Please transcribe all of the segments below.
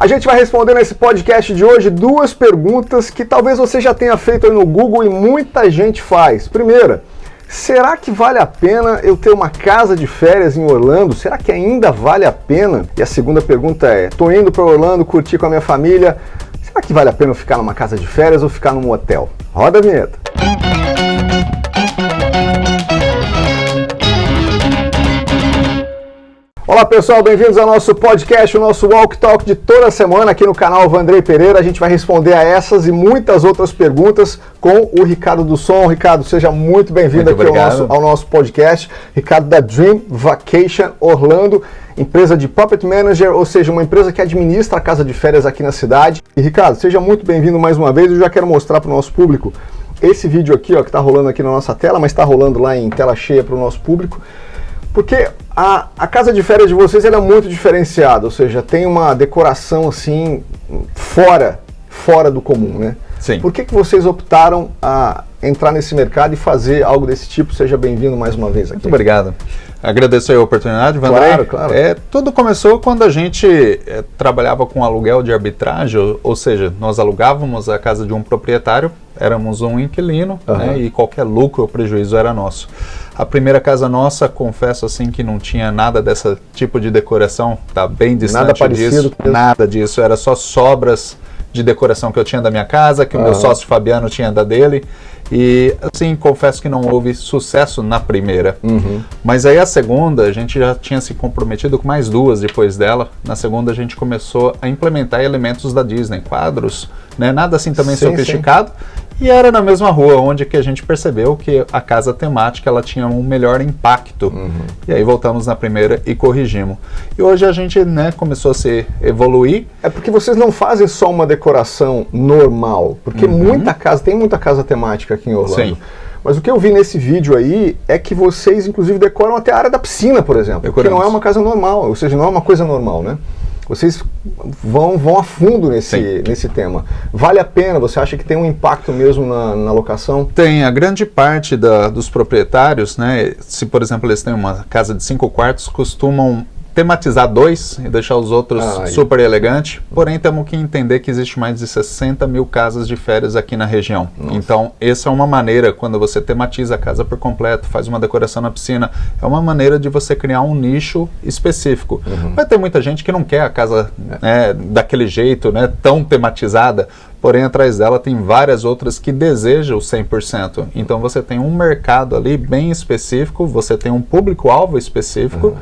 A gente vai responder nesse podcast de hoje duas perguntas que talvez você já tenha feito aí no Google e muita gente faz. Primeira, será que vale a pena eu ter uma casa de férias em Orlando? Será que ainda vale a pena? E a segunda pergunta é, tô indo para Orlando curtir com a minha família, será que vale a pena eu ficar numa casa de férias ou ficar num hotel? Roda a vinheta. Olá pessoal, bem-vindos ao nosso podcast, o nosso Walk Talk de toda semana aqui no canal Vandrei Pereira. A gente vai responder a essas e muitas outras perguntas com o Ricardo do Som. Ricardo, seja muito bem-vindo aqui ao nosso podcast. Ricardo da Dream Vacation Orlando, empresa de Property Manager, ou seja, uma empresa que administra a casa de férias aqui na cidade. E Ricardo, seja muito bem-vindo mais uma vez. Eu já quero mostrar para o nosso público esse vídeo aqui, ó, que está rolando aqui na nossa tela, mas está rolando lá em tela cheia para o nosso público. Porque a casa de férias de vocês ela é muito diferenciada, ou seja, tem uma decoração assim fora do comum, né? Sim. Por que vocês optaram a entrar nesse mercado e fazer algo desse tipo? Seja bem-vindo mais uma vez aqui. Muito obrigado. Agradeço a oportunidade, Vandrei. Claro. Tudo começou quando a gente trabalhava com aluguel de arbitragem, ou seja, nós alugávamos a casa de um proprietário, éramos um inquilino, né, e qualquer lucro ou prejuízo era nosso. A primeira casa nossa, confesso assim que não tinha nada desse tipo de decoração, tá bem distante nada parecido disso, nada disso, era só sobras de decoração que eu tinha da minha casa, que o meu sócio Fabiano tinha da dele, e assim, confesso que não houve sucesso na primeira. Mas aí a segunda, a gente já tinha se comprometido com mais duas depois dela. Na segunda a gente começou a implementar elementos da Disney, quadros, né? Nada assim também sofisticado. E era na mesma rua, onde que a gente percebeu que a casa temática ela tinha um melhor impacto. E aí voltamos na primeira e corrigimos. E hoje a gente, né, começou a se evoluir. É porque vocês não fazem só uma decoração normal, porque tem muita casa temática aqui em Orlando. Sim. Mas o que eu vi nesse vídeo aí é que vocês inclusive decoram até a área da piscina, por exemplo, que não é uma casa normal, ou seja, não é uma coisa normal, né? Vocês vão a fundo nesse tema. Vale a pena? Você acha que tem um impacto mesmo na locação? Tem. A grande parte dos proprietários, né, se por exemplo eles têm uma casa de 5 quartos, costumam tematizar 2 e deixar os outros super elegantes. Porém, temos que entender que existe mais de 60 mil casas de férias aqui na região. Nossa. Então, essa é uma maneira, quando você tematiza a casa por completo, faz uma decoração na piscina, é uma maneira de você criar um nicho específico. Vai ter muita gente que não quer a casa daquele jeito, né, tão tematizada, porém atrás dela tem várias outras que desejam o 100%. Então, você tem um mercado ali bem específico, você tem um público-alvo específico,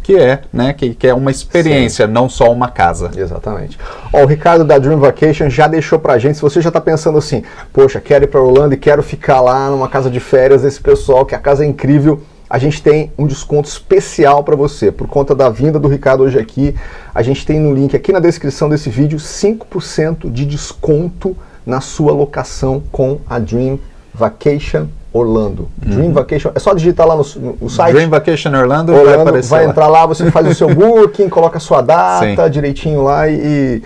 que é uma experiência, não só uma casa. Exatamente. Ó, o Ricardo da Dream Vacation já deixou pra gente, se você já está pensando assim, poxa, quero ir para Orlando e quero ficar lá numa casa de férias desse pessoal, que a casa é incrível, a gente tem um desconto especial para você. Por conta da vinda do Ricardo hoje aqui, a gente tem no link aqui na descrição desse vídeo 5% de desconto na sua locação com a Dream Vacation Orlando. Dream Vacation, é só digitar lá no site. Dream Vacation Orlando vai aparecer vai lá. entrar lá, você faz o seu booking, coloca a sua data direitinho lá e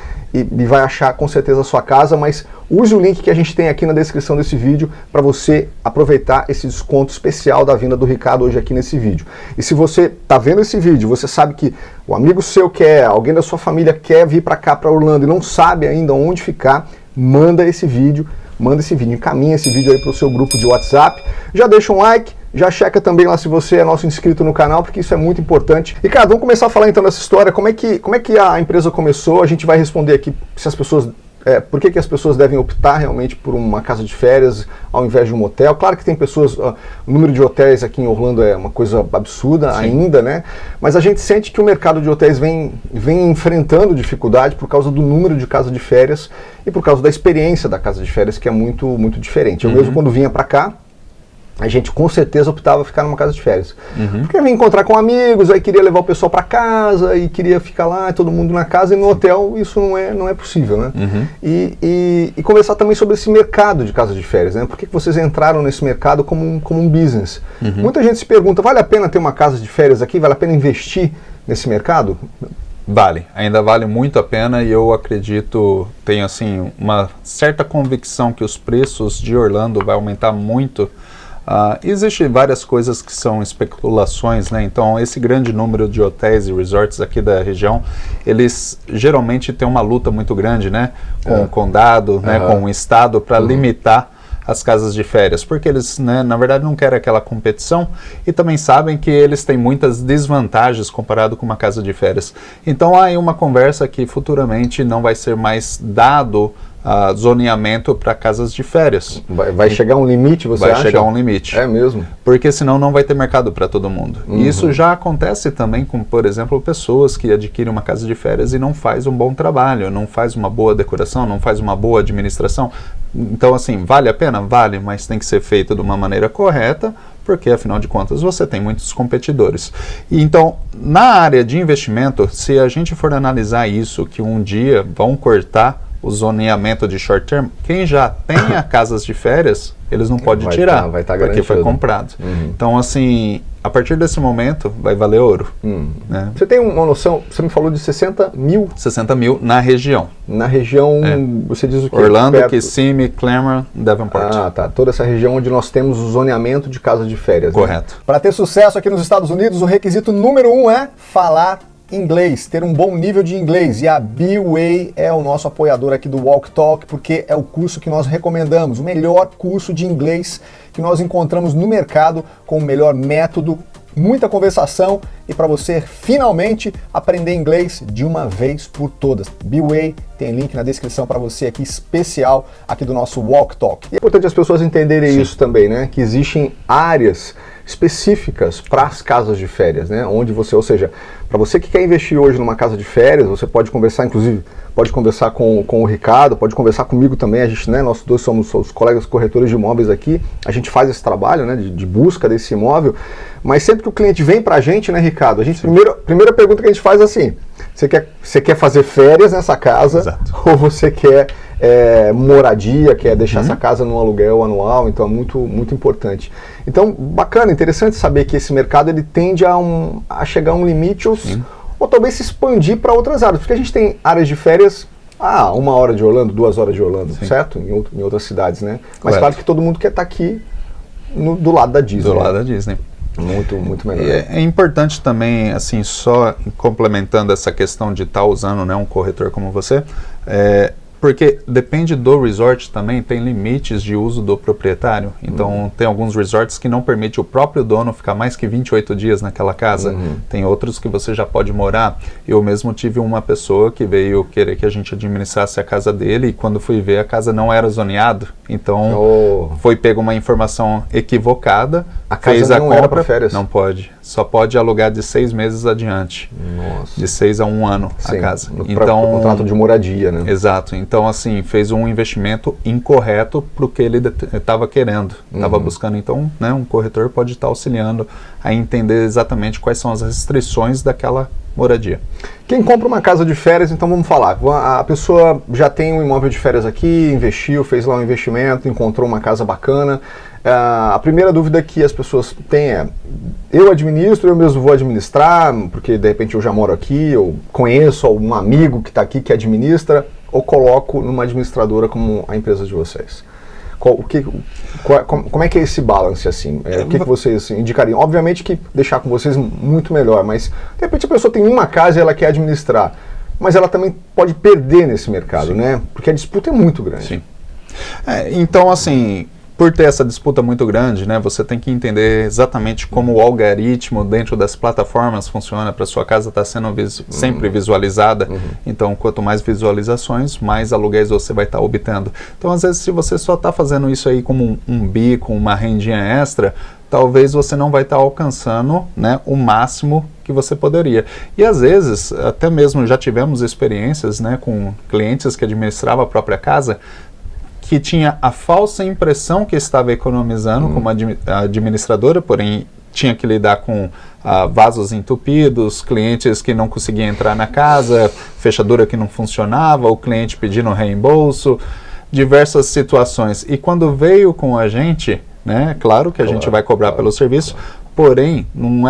vai achar com certeza a sua casa, mas use o link que a gente tem aqui na descrição desse vídeo para você aproveitar esse desconto especial da vinda do Ricardo hoje aqui nesse vídeo. E se você está vendo esse vídeo, você sabe que o amigo seu quer, alguém da sua família quer vir para cá, para Orlando e não sabe ainda onde ficar, manda esse vídeo, encaminha esse vídeo aí para o seu grupo de WhatsApp, já deixa um like, já checa também lá se você é nosso inscrito no canal, porque isso é muito importante. Ricardo, vamos começar a falar então dessa história, como é que a empresa começou, a gente vai responder aqui se as pessoas... por que as pessoas devem optar realmente por uma casa de férias ao invés de um hotel? Claro que tem pessoas, o número de hotéis aqui em Orlando é uma coisa absurda ainda, né? Mas a gente sente que o mercado de hotéis vem enfrentando dificuldade por causa do número de casas de férias e por causa da experiência da casa de férias, que é muito, muito diferente. Eu mesmo quando vinha para cá, a gente com certeza optava ficar numa casa de férias. Porque eu vinha encontrar com amigos, aí queria levar o pessoal para casa e queria ficar lá, todo mundo na casa, e no hotel isso não é possível, né? E conversar também sobre esse mercado de casas de férias, né? Por que vocês entraram nesse mercado como um business? Muita gente se pergunta, vale a pena ter uma casa de férias aqui? Vale a pena investir nesse mercado? Vale, ainda vale muito a pena e eu acredito, tenho assim uma certa convicção que os preços de Orlando vai aumentar muito Existem várias coisas que são especulações, né? Então, esse grande número de hotéis e resorts aqui da região, eles geralmente têm uma luta muito grande, né? Com o condado, né? Com o estado, para limitar as casas de férias, porque eles, né, na verdade, não querem aquela competição e também sabem que eles têm muitas desvantagens comparado com uma casa de férias. Então, há aí uma conversa que futuramente não vai ser mais dado zoneamento para casas de férias. Vai chegar um limite, você acha? Vai chegar um limite. É mesmo? Porque senão não vai ter mercado para todo mundo. E isso já acontece também com, por exemplo, pessoas que adquirem uma casa de férias e não faz um bom trabalho, não faz uma boa decoração, não faz uma boa administração. Então, assim, vale a pena? Vale, mas tem que ser feito de uma maneira correta, porque, afinal de contas, você tem muitos competidores. E, então, na área de investimento, se a gente for analisar isso, que um dia vão cortar o zoneamento de short term, quem já tem casas de férias, eles não podem tirar, porque foi comprado. Então, assim, a partir desse momento, vai valer ouro. Né? Você tem uma noção, você me falou de 60 mil? 60 mil na região. Na região, você diz o quê? Orlando, Kissimmee, Claremont, Davenport. Tá. Toda essa região onde nós temos o zoneamento de casas de férias. Correto. Né? Para ter sucesso aqui nos Estados Unidos, o requisito número 1 é falar inglês, ter um bom nível de inglês, e a B-Way é o nosso apoiador aqui do Walk Talk, porque é o curso que nós recomendamos, o melhor curso de inglês que nós encontramos no mercado, com o melhor método, muita conversação e para você finalmente aprender inglês de uma vez por todas. B-Way tem link na descrição para você aqui, especial aqui do nosso Walk Talk. E é importante as pessoas entenderem isso também, né? Que existem áreas específicas para as casas de férias, né? Onde você, ou seja, para você que quer investir hoje numa casa de férias, você pode conversar, inclusive, pode conversar com o Ricardo, pode conversar comigo também, a gente, né, nós dois somos os colegas corretores de imóveis aqui, a gente faz esse trabalho, né, de busca desse imóvel, mas sempre que o cliente vem para a gente, né, Ricardo, a gente, primeira pergunta que a gente faz é assim, você quer fazer férias nessa casa? Exato. Ou você quer moradia, quer deixar essa casa num aluguel anual? Então é muito importante. Então, bacana, interessante saber que esse mercado ele tende a chegar a um limite ou talvez se expandir para outras áreas, porque a gente tem áreas de férias, 1 hora de Orlando, 2 horas de Orlando, certo? Em outras cidades, né? Mas Correto. claro que todo mundo quer estar aqui do lado da Disney. Do lado da Disney. Muito melhor. É importante também, assim, só complementando essa questão de estar usando, né, um corretor como você, porque depende do resort também, tem limites de uso do proprietário. Então, tem alguns resorts que não permite o próprio dono ficar mais que 28 dias naquela casa. Tem outros que você já pode morar. Eu mesmo tive uma pessoa que veio querer que a gente administrasse a casa dele e quando fui ver, a casa não era zoneado. Então, foi pego uma informação equivocada. A casa não era para férias? Não pode. Só pode alugar de 6 meses adiante. Nossa. De 6 a 1 ano a casa. Então, contrato de moradia, né? Exato. Então, assim, fez um investimento incorreto para o que ele estava querendo. Estava buscando, então, né, um corretor pode estar auxiliando a entender exatamente quais são as restrições daquela moradia. Quem compra uma casa de férias, então vamos falar, a pessoa já tem um imóvel de férias aqui, investiu, fez lá um investimento, encontrou uma casa bacana. A primeira dúvida que as pessoas têm é, eu administro, eu mesmo vou administrar, porque de repente eu já moro aqui, eu conheço um amigo que está aqui que administra, ou coloco numa administradora como a empresa de vocês? Como é que é esse balance, assim? O que vocês indicariam? Obviamente que deixar com vocês muito melhor, mas de repente a pessoa tem uma casa e ela quer administrar, mas ela também pode perder nesse mercado, né? Porque a disputa é muito grande. Sim. Então, assim, por ter essa disputa muito grande, né, você tem que entender exatamente como o algoritmo dentro das plataformas funciona para sua casa estar sendo sempre visualizada. Então, quanto mais visualizações, mais aluguéis você vai estar obtendo. Então, às vezes, se você só está fazendo isso aí como um bico, uma rendinha extra, talvez você não vai estar alcançando, né, o máximo que você poderia. E às vezes, até mesmo já tivemos experiências, né, com clientes que administravam a própria casa, que tinha a falsa impressão que estava economizando como administradora, porém tinha que lidar com vasos entupidos, clientes que não conseguiam entrar na casa, fechadura que não funcionava, o cliente pedindo reembolso, diversas situações. E quando veio com a gente, né, claro que a gente vai cobrar pelo serviço, porém não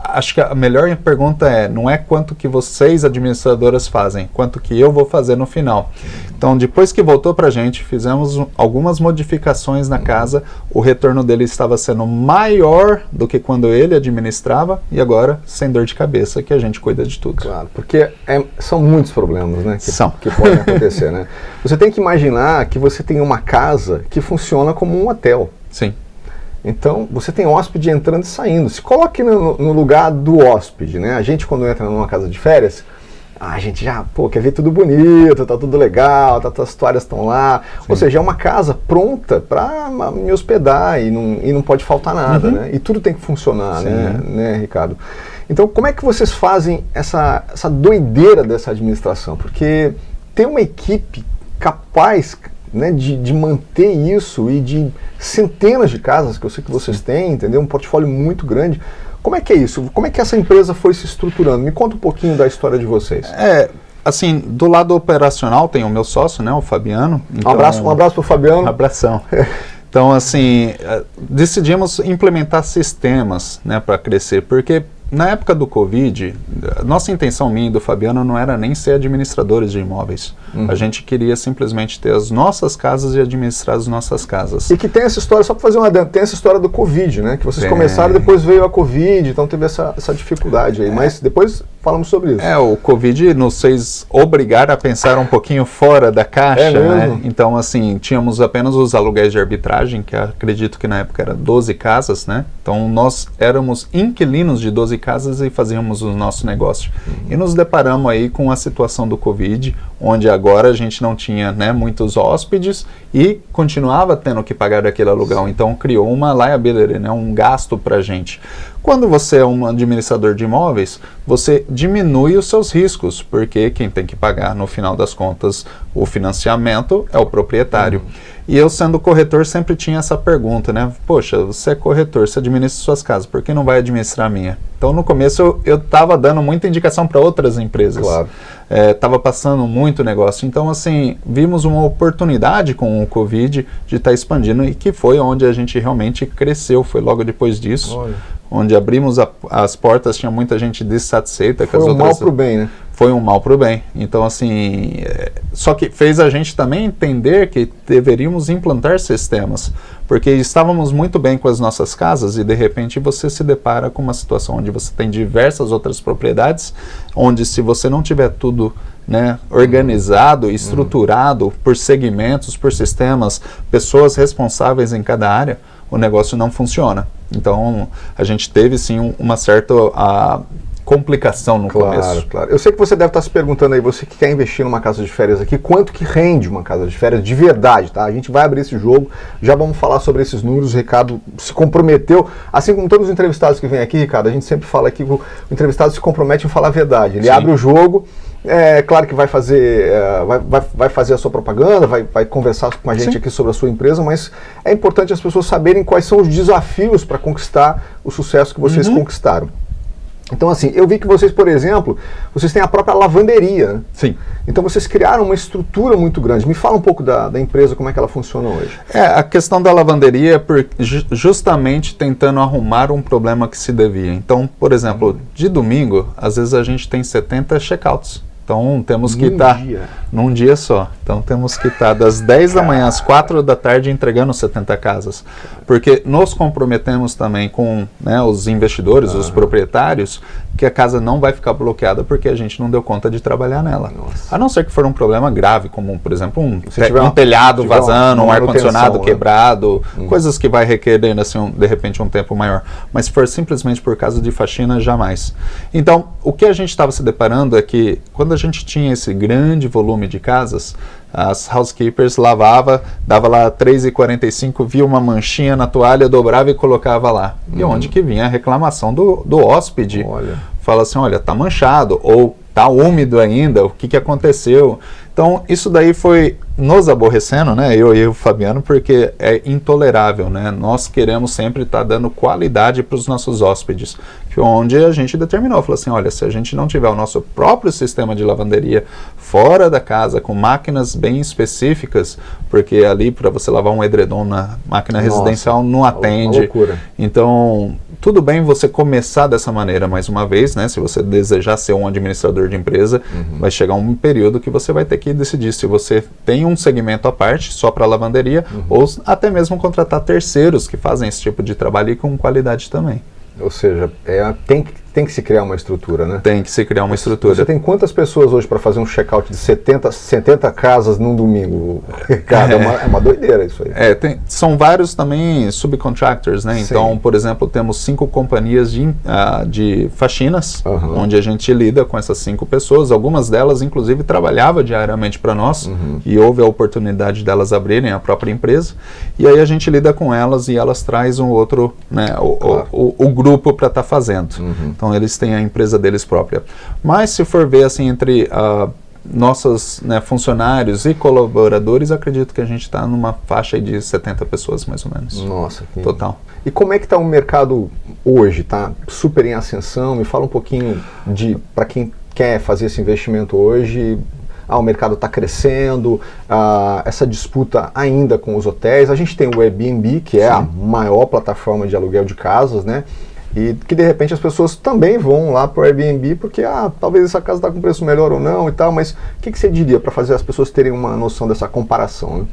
acho que a melhor pergunta não é quanto que vocês, administradoras, fazem, quanto que eu vou fazer no final. Então, depois que voltou para a gente, fizemos algumas modificações na casa, o retorno dele estava sendo maior do que quando ele administrava, e agora, sem dor de cabeça, que a gente cuida de tudo. Claro, porque são muitos problemas, né, que podem acontecer, né? Você tem que imaginar que você tem uma casa que funciona como um hotel. Sim. Então, você tem hóspede entrando e saindo. Se coloque no lugar do hóspede, né? A gente, quando entra numa casa de férias, a gente já, quer ver tudo bonito, tá tudo legal, as toalhas estão lá. Sim. Ou seja, é uma casa pronta para me hospedar e não pode faltar nada, né? E tudo tem que funcionar, né, Ricardo? Então, como é que vocês fazem essa doideira dessa administração? Porque tem uma equipe capaz, né, de manter isso e de centenas de casas que eu sei que vocês têm, entendeu? Um portfólio muito grande. Como é que é isso? Como é que essa empresa foi se estruturando? Me conta um pouquinho da história de vocês. Assim, do lado operacional tem o meu sócio, né, o Fabiano. Então, um abraço pro Fabiano. Um abração. Então, assim, decidimos implementar sistemas, né, para crescer, porque na época do Covid, nossa intenção, minha e do Fabiano, não era nem ser administradores de imóveis. A gente queria simplesmente ter as nossas casas e administrar as nossas casas. E que tem essa história, só para fazer uma adendo, tem essa história do Covid, né? Que vocês começaram, depois veio a Covid, então teve essa dificuldade aí. Mas depois falamos sobre isso. O Covid nos fez obrigar a pensar um pouquinho fora da caixa, né? Então, assim, tínhamos apenas os aluguéis de arbitragem, que acredito que na época era 12 casas, né? Então, nós éramos inquilinos de 12 casas e fazíamos o nosso negócio. E nos deparamos aí com a situação do Covid, onde agora a gente não tinha, né, muitos hóspedes e continuava tendo que pagar aquele aluguel. Então criou uma liability, né, um gasto para a gente. Quando você é um administrador de imóveis, você diminui os seus riscos, porque quem tem que pagar, no final das contas, o financiamento é o proprietário. E eu, sendo corretor, sempre tinha essa pergunta, né? Poxa, você é corretor, você administra suas casas, por que não vai administrar a minha? Então, no começo, eu estava dando muita indicação para outras empresas. Claro. Estava passando muito negócio. Então, assim, vimos uma oportunidade com o Covid de estar expandindo, e que foi onde a gente realmente cresceu. Foi logo depois disso. Olha. Onde abrimos as portas, tinha muita gente dissatisfeita com as outras. Foi um mal pro bem, né? Foi um mal pro bem. Então, assim, só que fez a gente também entender que deveríamos implantar sistemas, porque estávamos muito bem com as nossas casas e, de repente, você se depara com uma situação onde você tem diversas outras propriedades, onde, se você não tiver tudo, né, organizado, estruturado por segmentos, por sistemas, pessoas responsáveis em cada área, o negócio não funciona. Então, a gente teve, sim, uma certa complicação no começo. Claro. Eu sei que você deve estar se perguntando aí, você que quer investir numa casa de férias aqui, quanto que rende uma casa de férias de verdade, tá? A gente vai abrir esse jogo, já vamos falar sobre esses números. O Ricardo se comprometeu, assim como todos os entrevistados que vêm aqui, Ricardo, a gente sempre fala aqui que o entrevistado se compromete em falar a verdade. Ele abre o jogo, claro que vai fazer a sua propaganda, vai conversar com a gente aqui sobre a sua empresa, mas é importante as pessoas saberem quais são os desafios para conquistar o sucesso que vocês conquistaram. Então, assim, eu vi que vocês, por exemplo, vocês têm a própria lavanderia, né? Sim. Então vocês criaram uma estrutura muito grande. Me fala um pouco da empresa, como é que ela funciona hoje. A questão da lavanderia é justamente tentando arrumar um problema que se devia. Então, por exemplo, de domingo, às vezes a gente tem 70 checkouts. Então temos que estar num dia só. Então temos que estar das 10 da manhã às 4 da tarde entregando 70 casas. Porque nos comprometemos também com, né, os investidores, os proprietários, que a casa não vai ficar bloqueada porque a gente não deu conta de trabalhar nela. Nossa. A não ser que for um problema grave, como, por exemplo, um telhado vazando, um ar-condicionado quebrado, coisas que vai requerer, assim, de repente, um tempo maior. Mas se for simplesmente por causa de faxina, jamais. Então, o que a gente estava se deparando é que, quando a gente tinha esse grande volume de casas, as housekeepers dava lá 3h45, via uma manchinha na toalha, dobrava e colocava lá. E onde que vinha a reclamação do hóspede? Fala assim, olha, tá manchado, ou tá úmido ainda, o que aconteceu? Então, isso daí foi nos aborrecendo, né, eu e o Fabiano, porque é intolerável, né? Nós queremos sempre estar dando qualidade para os nossos hóspedes, onde a gente determinou, falou assim, olha, se a gente não tiver o nosso próprio sistema de lavanderia fora da casa, com máquinas bem específicas, porque ali para você lavar um edredom na máquina residencial não atende. Então, tudo bem você começar dessa maneira mais uma vez, né? Se você desejar ser um administrador de empresa, vai chegar um período que você vai ter que decidir se você tem um segmento à parte, só para lavanderia, ou até mesmo contratar terceiros que fazem esse tipo de trabalho e com qualidade também. Ou seja, tem que se criar uma estrutura, né? Tem que se criar uma estrutura. Você tem quantas pessoas hoje para fazer um check-out de 70 casas num domingo? Cara, é uma doideira isso aí. São vários também subcontractors, né? Sim. Então, por exemplo, temos 5 companhias de faxinas, onde a gente lida com essas 5 pessoas. Algumas delas, inclusive, trabalhavam diariamente para nós, e houve a oportunidade delas abrirem a própria empresa. E aí a gente lida com elas e elas trazem um outro, né, o grupo para estar fazendo. Então, eles têm a empresa deles própria. Mas se for ver assim entre nossos, né, funcionários e colaboradores, acredito que a gente está numa faixa aí de 70 pessoas mais ou menos. Nossa, que total. E como é que está o mercado hoje? Está super em ascensão? Me fala um pouquinho para quem quer fazer esse investimento hoje. O mercado está crescendo, essa disputa ainda com os hotéis. A gente tem o Airbnb, que é a maior plataforma de aluguel de casas, né? E que de repente as pessoas também vão lá para o Airbnb porque talvez essa casa está com preço melhor ou não e tal, mas o que você diria para fazer as pessoas terem uma noção dessa comparação, né?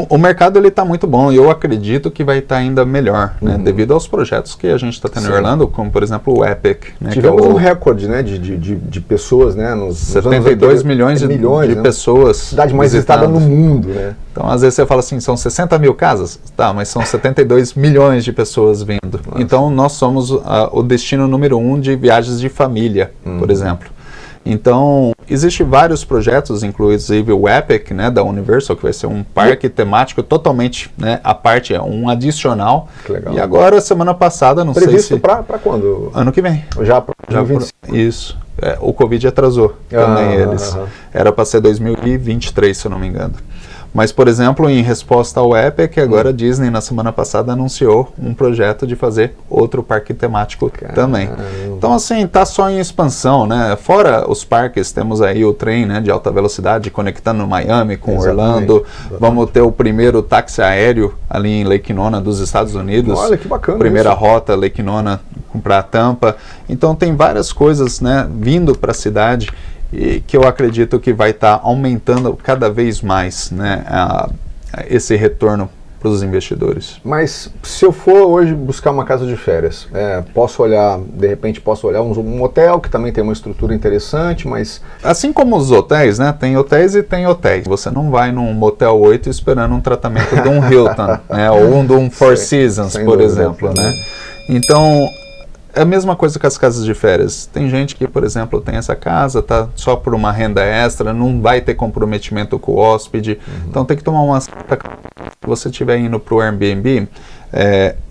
O mercado está muito bom e eu acredito que vai estar ainda melhor, né, devido aos projetos que a gente está tendo em Orlando, como por exemplo o Epic. Né, tivemos um recorde, né, de pessoas, né, nos 72 milhões de né? pessoas. Cidade mais visitada no mundo, né? Então às vezes você fala assim, são 60 mil casas, tá, mas são 72 milhões de pessoas vindo. Nossa. Então nós somos o destino número 1 de viagens de família, por exemplo. Então, existem vários projetos, inclusive o Epic, né, da Universal, que vai ser um parque temático totalmente, né, à parte, um adicional. Que legal. E agora, semana passada, não sei se... Previsto para quando? Ano que vem. Já para 2025. Isso. O Covid atrasou também eles. Era para ser 2023, se eu não me engano. Mas, por exemplo, em resposta ao Epic, agora a Disney, na semana passada, anunciou um projeto de fazer outro parque temático também. Então, assim, tá só em expansão, né? Fora os parques, temos aí o trem, né, de alta velocidade conectando Miami com Orlando. Vamos ter o primeiro táxi aéreo ali em Lake Nona, dos Estados Unidos. Olha, que bacana. Primeira rota, Lake Nona para Tampa. Então, tem várias coisas, né, vindo para a cidade, e que eu acredito que vai estar aumentando cada vez mais, né, esse retorno para os investidores. Mas se eu for hoje buscar uma casa de férias, de repente posso olhar um hotel que também tem uma estrutura interessante, mas... Assim como os hotéis, né, tem hotéis e tem hotéis. Você não vai num Motel 8 esperando um tratamento de um Hilton, né, ou de um Four Seasons, por exemplo, né? Então... é a mesma coisa com as casas de férias. Tem gente que, por exemplo, tem essa casa, tá só por uma renda extra, não vai ter comprometimento com o hóspede. Então tem que tomar uma... Se você estiver indo para o Airbnb,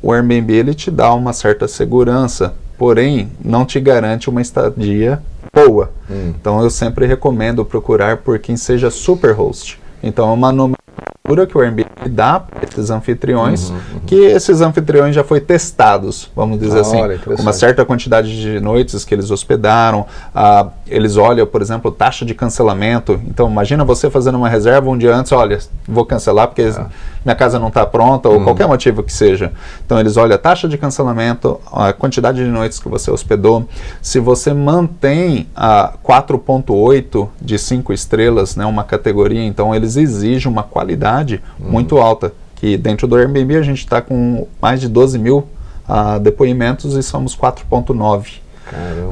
o Airbnb ele te dá uma certa segurança, porém não te garante uma estadia boa. Então eu sempre recomendo procurar por quem seja superhost. Então é uma nomenclatura que o Airbnb dá para esses anfitriões, que esses anfitriões já foi testados, vamos dizer assim, com uma certa quantidade de noites que eles hospedaram. Eles olham, por exemplo, taxa de cancelamento. Então imagina você fazendo uma reserva um dia antes, olha, vou cancelar porque minha casa não está pronta, ou qualquer motivo que seja. Então eles olham a taxa de cancelamento, a quantidade de noites que você hospedou. Se você mantém a 4.8 de 5 estrelas, né, uma categoria, então eles exigem uma qualidade muito alta, que dentro do Airbnb a gente está com mais de 12 mil depoimentos e somos 4.9.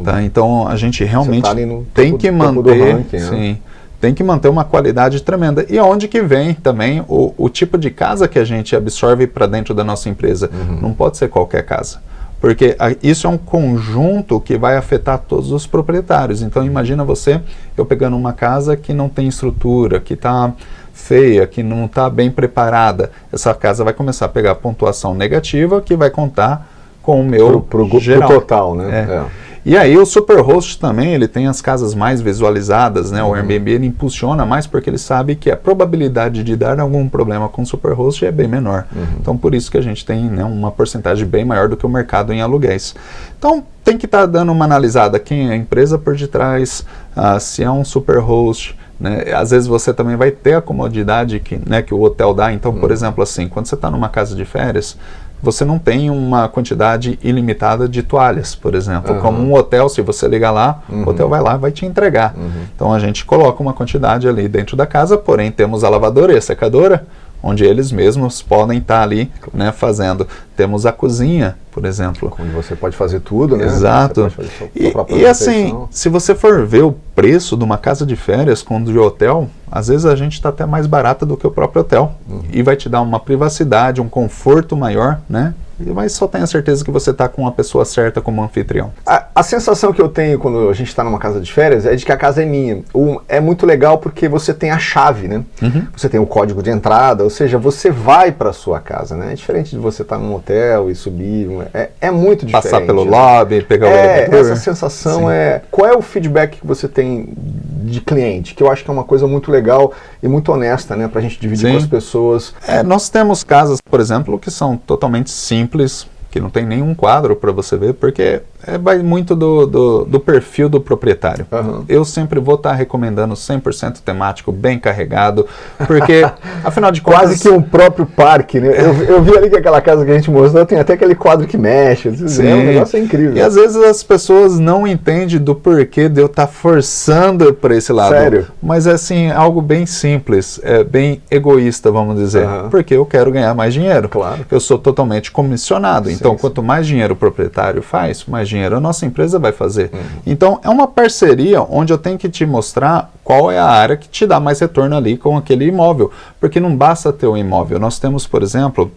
Tá? Então a gente realmente tem que manter, ranking, tem que manter uma qualidade tremenda. E onde que vem também o tipo de casa que a gente absorve para dentro da nossa empresa? Não pode ser qualquer casa. Porque isso é um conjunto que vai afetar todos os proprietários. Então imagina eu pegando uma casa que não tem estrutura, que está feia, que não está bem preparada. Essa casa vai começar a pegar pontuação negativa, que vai contar com o meu geral. Pro total, né? E aí o Superhost também, ele tem as casas mais visualizadas, né? O Airbnb ele impulsiona mais porque ele sabe que a probabilidade de dar algum problema com o Superhost é bem menor. Então por isso que a gente tem, né, uma porcentagem bem maior do que o mercado em aluguéis. Então tem que estar dando uma analisada quem é a empresa por detrás, se é um Superhost, né? Às vezes você também vai ter a comodidade que o hotel dá. Então, por exemplo, assim, quando você está numa casa de férias, você não tem uma quantidade ilimitada de toalhas, por exemplo. Como um hotel, se você ligar lá, o hotel vai lá e vai te entregar. Então a gente coloca uma quantidade ali dentro da casa, porém temos a lavadora e a secadora, onde eles mesmos podem estar ali, né, fazendo. Temos a cozinha, por exemplo. Onde você pode fazer tudo, né? Exato. E assim, se você for ver o preço de uma casa de férias com de hotel, às vezes a gente está até mais barata do que o próprio hotel. E vai te dar uma privacidade, um conforto maior, né? Mas só tenha certeza que você está com a pessoa certa como anfitrião. A sensação que eu tenho quando a gente está numa casa de férias é de que a casa é minha. É muito legal porque você tem a chave, né? Você tem o código de entrada, ou seja, você vai para a sua casa, né? É diferente de você estar num hotel e subir. É muito diferente. Passar pelo lobby, pegar o elevador. Essa sensação Qual é o feedback que você tem de cliente? Que eu acho que é uma coisa muito legal e muito honesta, né? Pra gente dividir com as pessoas. Nós temos casas, por exemplo, que são totalmente simples, que não tem nenhum quadro para você ver, porque vai muito do perfil do proprietário. Eu sempre vou estar recomendando 100% temático, bem carregado, porque, afinal de contas... Quase que um próprio parque, né? Eu vi ali que aquela casa que a gente mostrou tem até aquele quadro que mexe. Sim. O negócio é incrível. E às vezes as pessoas não entendem do porquê de eu estar forçando para esse lado. Sério? Mas é assim, algo bem simples, bem egoísta, vamos dizer. Porque eu quero ganhar mais dinheiro. Claro. Eu sou totalmente comissionado. Então, quanto mais dinheiro o proprietário faz, mais dinheiro a nossa empresa vai fazer. Então, é uma parceria onde eu tenho que te mostrar qual é a área que te dá mais retorno ali com aquele imóvel. Porque não basta ter um imóvel. Nós temos, por exemplo,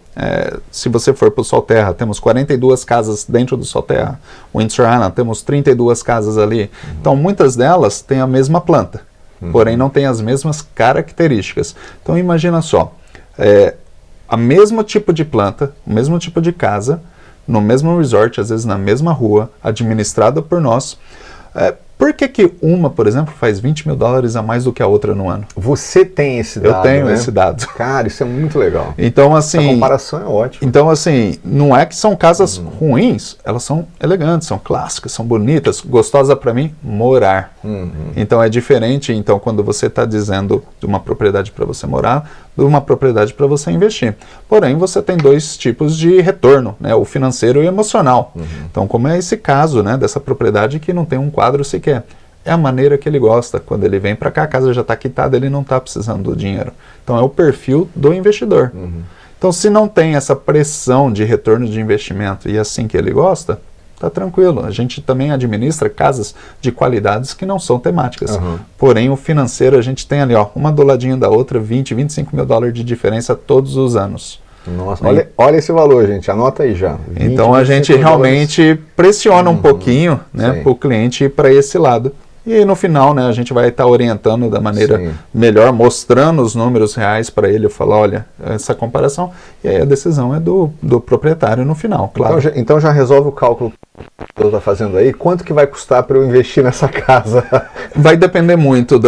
se você for para o Solterra, temos 42 casas dentro do Solterra. O Windsor Island, temos 32 casas ali. Então, muitas delas têm a mesma planta, porém não têm as mesmas características. Então, imagina só, a mesmo tipo de planta, o mesmo tipo de casa, no mesmo resort, às vezes na mesma rua, administrada por nós. Por que uma, por exemplo, faz $20 mil a mais do que a outra no ano? Você tem esse dado, Eu tenho esse dado. Cara, isso é muito legal. Então, assim... A comparação é ótima. Então, assim, não é que são casas ruins, elas são elegantes, são clássicas, são bonitas, gostosa para mim, morar. Então, é diferente, então, quando você está dizendo de uma propriedade para você morar, de uma propriedade para você investir. Porém, você tem dois tipos de retorno, né? O financeiro e o emocional. Então, como é esse caso, né, dessa propriedade que não tem um quadro sequer. É a maneira que ele gosta. Quando ele vem para cá, a casa já está quitada, ele não está precisando do dinheiro. Então, é o perfil do investidor. Então, se não tem essa pressão de retorno de investimento e assim que ele gosta, tá tranquilo. A gente também administra casas de qualidades que não são temáticas. Porém, o financeiro, a gente tem ali, ó, uma do ladinho da outra, 20, 25 mil dólares de diferença todos os anos. Nossa, olha esse valor, gente. Anota aí já. 20, então, a gente realmente pressiona um pouquinho, né, para o cliente ir para esse lado. E aí, no final, né, a gente vai estar orientando da maneira melhor, mostrando os números reais para ele. Eu falo, olha, essa comparação. E aí a decisão é do proprietário no final, claro. Então já resolve o cálculo que você está fazendo aí. Quanto que vai custar para eu investir nessa casa? Vai depender muito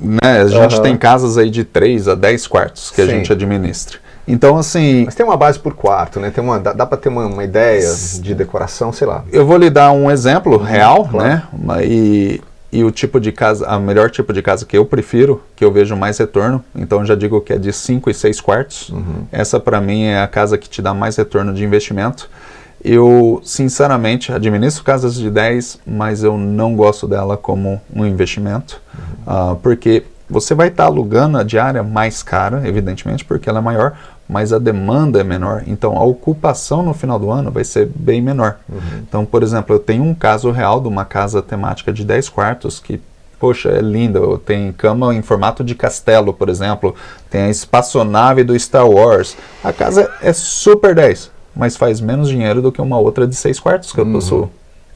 né, a gente tem casas aí de 3 a 10 quartos que a gente administra. Então, assim... Mas tem uma base por quarto, né? Dá para ter uma ideia de decoração, sei lá. Eu vou lhe dar um exemplo real, né? E o tipo de casa, a melhor tipo de casa que eu prefiro, que eu vejo mais retorno, então já digo que é de 5 e 6 quartos. Essa para mim é a casa que te dá mais retorno de investimento. Eu, sinceramente, administro casas de 10, mas eu não gosto dela como um investimento, porque você vai estar alugando a diária mais cara, evidentemente, porque ela é maior, mas a demanda é menor. Então, a ocupação no final do ano vai ser bem menor. Então, por exemplo, eu tenho um caso real de uma casa temática de 10 quartos que, poxa, é linda. Tem cama em formato de castelo, por exemplo. Tem a espaçonave do Star Wars. A casa é super 10, mas faz menos dinheiro do que uma outra de 6 quartos que eu possuo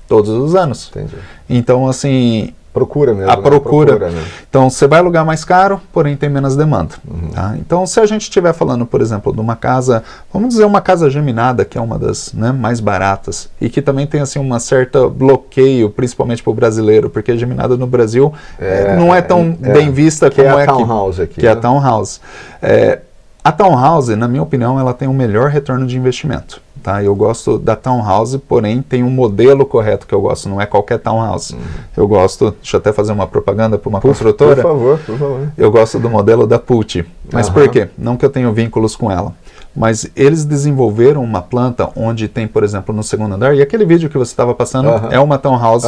todos os anos. Entendi. Então, assim... Procura mesmo. A procura mesmo. Então, você vai alugar mais caro, porém tem menos demanda. Tá? Então, se a gente estiver falando, por exemplo, de uma casa, vamos dizer uma casa geminada, que é uma das, né, mais baratas, e que também tem assim uma certa bloqueio, principalmente para o brasileiro, porque a geminada no Brasil não é tão bem vista como é aqui. Que é a townhouse aqui. Que é a townhouse. A townhouse, na minha opinião, ela tem um melhor retorno de investimento. Tá? Eu gosto da townhouse, porém tem um modelo correto que eu gosto, não é qualquer townhouse. Eu gosto, deixa eu até fazer uma propaganda para uma construtora. Por favor. Eu gosto do modelo da Pulte. Mas por quê? Não que eu tenha vínculos com ela. mas eles desenvolveram uma planta onde tem, por exemplo, no segundo andar, e aquele vídeo que você estava passando é uma townhouse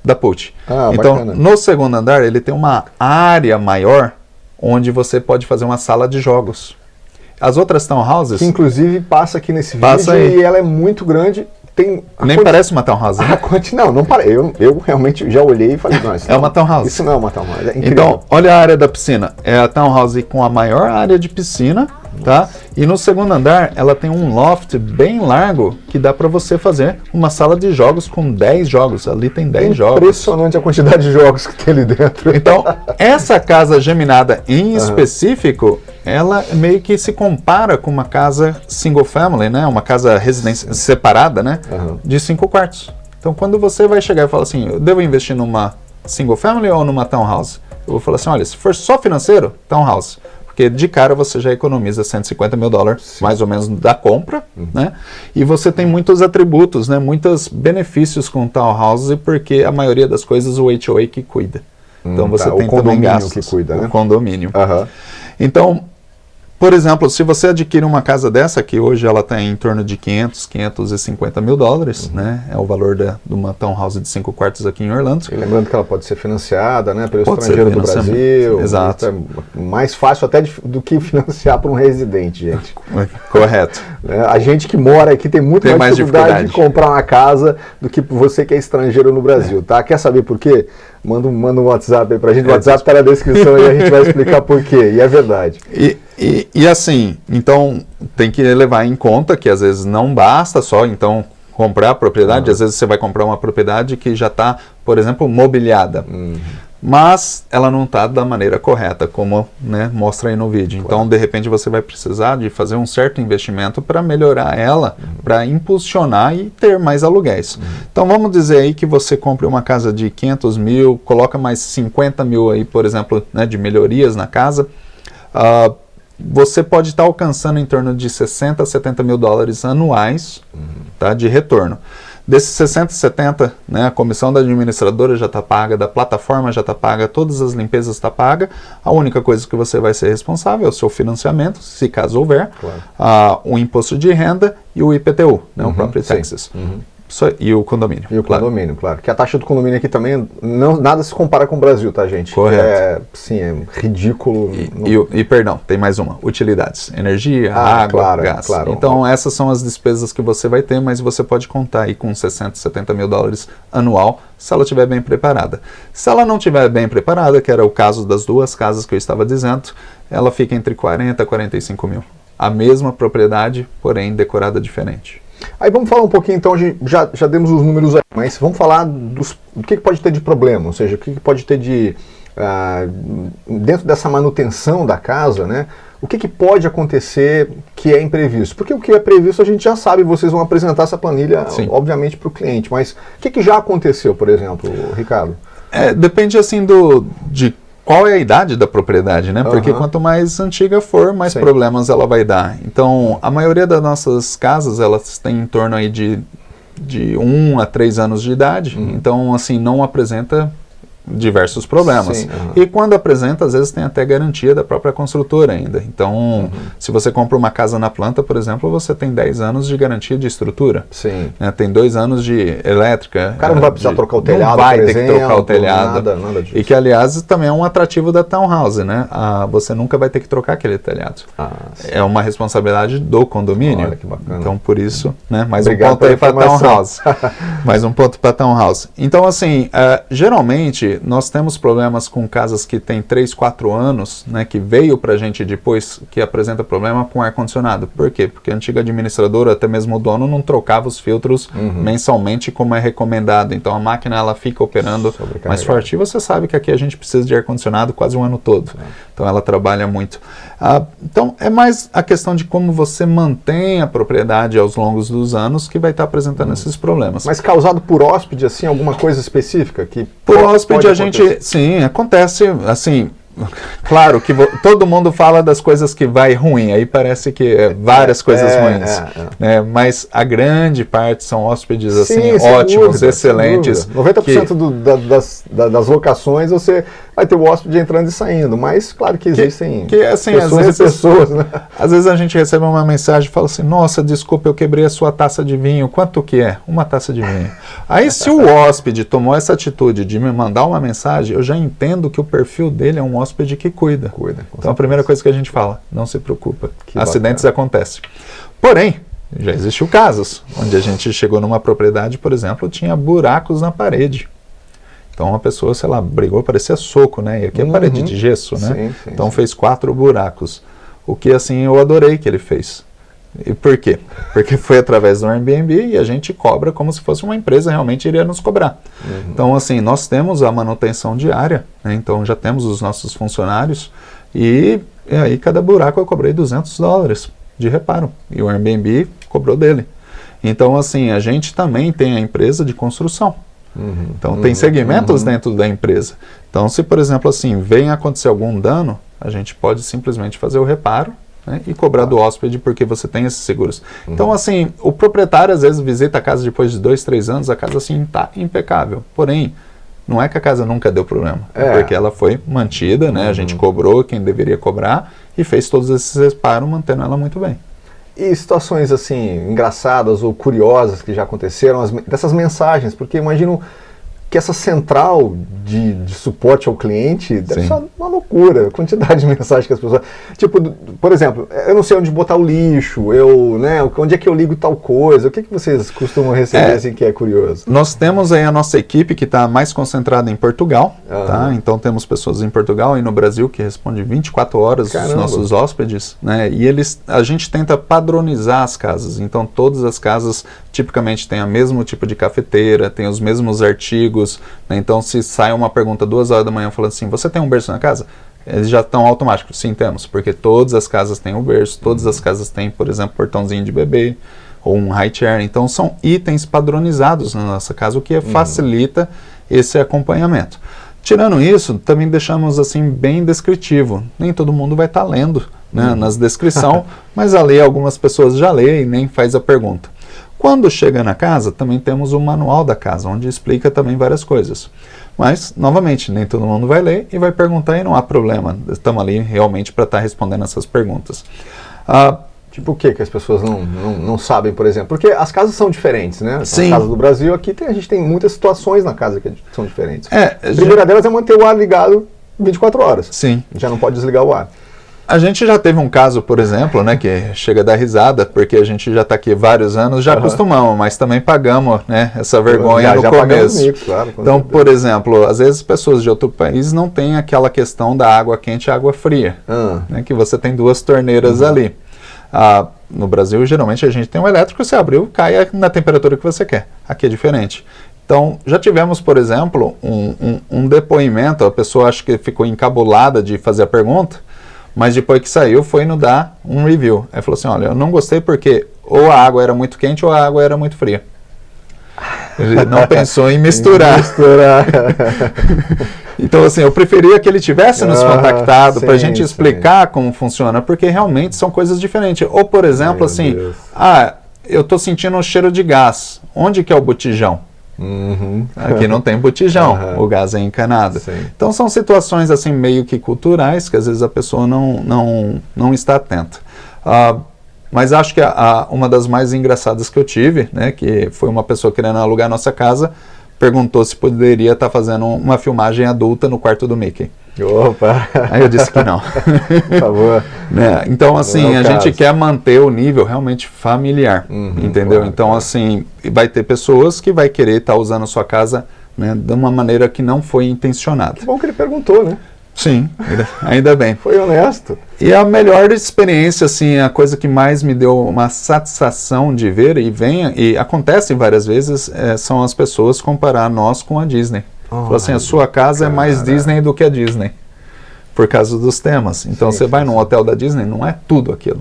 da Pucci. Então, bacana. No segundo andar, ele tem uma área maior onde você pode fazer uma sala de jogos. As outras townhouses... Que inclusive passa aqui nesse vídeo e ela é muito grande. Nem parece uma townhouse, né? Não parece. Eu realmente já olhei e falei, não, isso é uma townhouse. Isso não é uma townhouse. É então, olha a área da piscina. É a townhouse com a maior área de piscina, tá? E no segundo andar, ela tem um loft bem largo que dá para você fazer uma sala de jogos com 10 jogos. Ali tem 10 jogos. Impressionante a quantidade de jogos que tem ali dentro. Então, essa casa geminada em específico, ela meio que se compara com uma casa single family, né? Uma casa residência separada, né? De 5 quartos. Então, quando você vai chegar e falar assim, eu devo investir numa single family ou numa townhouse? Eu vou falar assim, olha, se for só financeiro, townhouse. Porque de cara você já economiza $150 mil, mais ou menos, da compra, né? E você tem muitos atributos, né? Muitos benefícios com townhouse, porque a maioria das coisas o HOA que cuida. Então você tem também gastos. Que cuida, né? O condomínio. Então, por exemplo, se você adquire uma casa dessa, que hoje ela está em torno de $550 mil, né? É o valor de uma townhouse de 5 quartos aqui em Orlando. E lembrando que ela pode ser financiada, né, pelo estrangeiro do Brasil. Exato. É mais fácil até do que financiar para um residente, gente. Correto. A gente que mora aqui tem muito mais dificuldade de comprar uma casa do que você que é estrangeiro no Brasil, tá? Quer saber por quê? Manda um WhatsApp aí pra gente. O WhatsApp está na descrição e a gente vai explicar por quê. E é verdade. E assim, então tem que levar em conta que às vezes não basta só então comprar a propriedade. Às vezes você vai comprar uma propriedade que já está, por exemplo, mobiliada. Mas ela não está da maneira correta, como, né, mostra aí no vídeo. Então, de repente, você vai precisar de fazer um certo investimento para melhorar ela, para impulsionar e ter mais aluguéis. Então, vamos dizer aí que você compre uma casa de 500 mil, coloca mais 50 mil aí, por exemplo, né, de melhorias na casa. Você pode estar alcançando em torno de $60 a $70 mil anuais, tá, de retorno. Desses 60, 70, né, a comissão da administradora já está paga, da plataforma já está paga, todas as limpezas estão pagas. A única coisa que você vai ser responsável é o seu financiamento, se caso houver, o imposto de renda e o IPTU, né, o Property Taxes. E o condomínio. E o condomínio, claro. Que a taxa do condomínio aqui também, nada se compara com o Brasil, tá, gente? Correto. É ridículo. E perdão, tem mais uma. Utilidades. Energia, água, gás. Claro. Então, essas são as despesas que você vai ter, mas você pode contar aí com 60, 70 mil dólares anual, se ela estiver bem preparada. Se ela não estiver bem preparada, que era o caso das duas casas que eu estava dizendo, ela fica entre 40 a 45 mil. A mesma propriedade, porém decorada diferente. Aí vamos falar um pouquinho, então, já demos os números aí, mas vamos falar do que pode ter de problema, ou seja, o que pode ter de, dentro dessa manutenção da casa, né, o que pode acontecer que é imprevisto? Porque o que é previsto a gente já sabe, vocês vão apresentar essa planilha, obviamente, para o cliente, mas o que já aconteceu, por exemplo, Ricardo? Depende, assim, de qual é a idade da propriedade, né? Porque quanto mais antiga for, mais problemas ela vai dar. Então, a maioria das nossas casas, elas têm em torno aí de 1 a 3 anos de idade. Então, assim, não apresenta diversos problemas. E quando apresenta, às vezes tem até garantia da própria construtora ainda. Então, se você compra uma casa na planta, por exemplo, você tem 10 anos de garantia de estrutura. Né? Tem 2 anos de elétrica. O cara não vai precisar trocar o telhado, não vai ter que trocar o telhado. Nada disso. E que, aliás, também é um atrativo da townhouse, né? Você nunca vai ter que trocar aquele telhado. É uma responsabilidade do condomínio. Olha que bacana. Então, por isso, né? Mais um ponto aí para townhouse. Mais um ponto para townhouse. Então, assim, geralmente nós temos problemas com casas que têm 3, 4 anos, né, que veio para a gente depois, que apresenta problema com ar-condicionado. Por quê? Porque a antiga administradora, até mesmo o dono, não trocava os filtros mensalmente como é recomendado. Então a máquina ela fica operando mais forte. E você sabe que aqui a gente precisa de ar-condicionado quase o ano todo. Então ela trabalha muito. Então é mais a questão de como você mantém a propriedade aos longos dos anos que vai estar apresentando esses problemas. Mas causado por hóspede, assim, alguma coisa específica? Por hóspede a gente, sim, acontece, assim, claro que todo mundo fala das coisas que vai ruim, aí parece que várias coisas ruins, né? Mas a grande parte são hóspedes, assim, ótimos, excelentes. 90% das locações, vai ter o hóspede entrando e saindo, mas claro que existem assim, pessoas, né? Às vezes a gente recebe uma mensagem e fala assim, nossa, desculpa, eu quebrei a sua taça de vinho, quanto que é? Uma taça de vinho. Aí se o hóspede tomou essa atitude de me mandar uma mensagem, eu já entendo que o perfil dele é um hóspede que cuida. Então a primeira coisa que a gente fala, não se preocupa, acidentes acontecem. Porém, já existiu casos onde a gente chegou numa propriedade, por exemplo, tinha buracos na parede. Então uma pessoa, sei lá, brigou, parecia soco, né? E aqui é parede de gesso, né? Sim, então fez 4 buracos. O que, assim, eu adorei que ele fez. E por quê? Porque foi através do Airbnb e a gente cobra como se fosse uma empresa realmente iria nos cobrar. Então, assim, nós temos a manutenção diária, né? Então já temos os nossos funcionários e aí cada buraco eu cobrei $200 de reparo. E o Airbnb cobrou dele. Então, assim, a gente também tem a empresa de construção. Então tem segmentos dentro da empresa. Então se, por exemplo, assim, vem acontecer algum dano, a gente pode simplesmente fazer o reparo, né, e cobrar do hóspede porque você tem esses seguros. Então, assim, o proprietário às vezes visita a casa depois de 2, 3 anos, a casa assim está impecável. Porém, não é que a casa nunca deu problema, é porque ela foi mantida, né, a gente cobrou quem deveria cobrar e fez todos esses reparos mantendo ela muito bem. E situações assim, engraçadas ou curiosas que já aconteceram, dessas mensagens, porque imagino que essa central de suporte ao cliente deve ser uma loucura, a quantidade de mensagens que as pessoas... Tipo, por exemplo, eu não sei onde botar o lixo, né, onde é que eu ligo tal coisa, o que vocês costumam receber assim que é curioso? Nós temos aí a nossa equipe que está mais concentrada em Portugal, tá? Então temos pessoas em Portugal e no Brasil que respondem 24 horas os nossos hóspedes, né? E a gente tenta padronizar as casas, então todas as casas tipicamente têm o mesmo tipo de cafeteira, têm os mesmos artigos, né? Então se sai uma pergunta 2 horas da manhã falando assim, você tem um berço na casa? Eles já estão automáticos, sim, temos, porque todas as casas têm um berço, todas as casas têm, por exemplo, portãozinho de bebê, ou um high chair, então são itens padronizados na nossa casa, o que facilita esse acompanhamento. Tirando isso, também deixamos assim bem descritivo, nem todo mundo vai estar lendo, né, nas descrições, mas ali algumas pessoas já leem e nem faz a pergunta. Quando chega na casa, também temos o manual da casa, onde explica também várias coisas. Mas, novamente, nem todo mundo vai ler e vai perguntar e não há problema. Estamos ali realmente para estar respondendo essas perguntas. Tipo o que as pessoas não sabem, por exemplo? Porque as casas são diferentes, né? Sim. A casa do Brasil, aqui a gente tem muitas situações na casa que são diferentes. A primeira delas é manter o ar ligado 24 horas. Sim. Já não pode desligar o ar. A gente já teve um caso, por exemplo, né, que chega a dar risada, porque a gente já está aqui vários anos, já acostumamos, mas também pagamos, né, essa vergonha no começo. Mico, claro, então, por exemplo, às vezes pessoas de outro país não têm aquela questão da água quente e água fria, né, que você tem 2 torneiras ali. No Brasil, geralmente, a gente tem um elétrico, você abriu, cai na temperatura que você quer. Aqui é diferente. Então, já tivemos, por exemplo, um depoimento, a pessoa acho que ficou encabulada de fazer a pergunta, mas depois que saiu, foi no dar um review. Aí falou assim, olha, eu não gostei porque ou a água era muito quente ou a água era muito fria. Ele não pensou em misturar. Então, assim, eu preferia que ele tivesse nos contactado para a gente explicar como funciona, porque realmente são coisas diferentes. Ou, por exemplo, assim, eu estou sentindo um cheiro de gás. Onde que é o botijão? Aqui não tem botijão, o gás é encanado. Então são situações assim meio que culturais que às vezes a pessoa não está atenta. Mas acho que uma das mais engraçadas que eu tive, né, que foi uma pessoa querendo alugar a nossa casa, perguntou se poderia estar fazendo uma filmagem adulta no quarto do Mickey. Opa! Aí eu disse que não. Por favor. Né? Então, assim, a gente quer manter o nível realmente familiar, entendeu? Claro, então, assim, vai ter pessoas que vai querer estar usando a sua casa, né, de uma maneira que não foi intencionada. Que bom que ele perguntou, né? Sim, ainda bem. Foi honesto. E a melhor experiência, assim, a coisa que mais me deu uma satisfação de ver e acontece várias vezes, são as pessoas comparar nós com a Disney. Falou assim, a sua casa é mais Disney do que a Disney, por causa dos temas. Então você vai num hotel da Disney, não é tudo aquilo,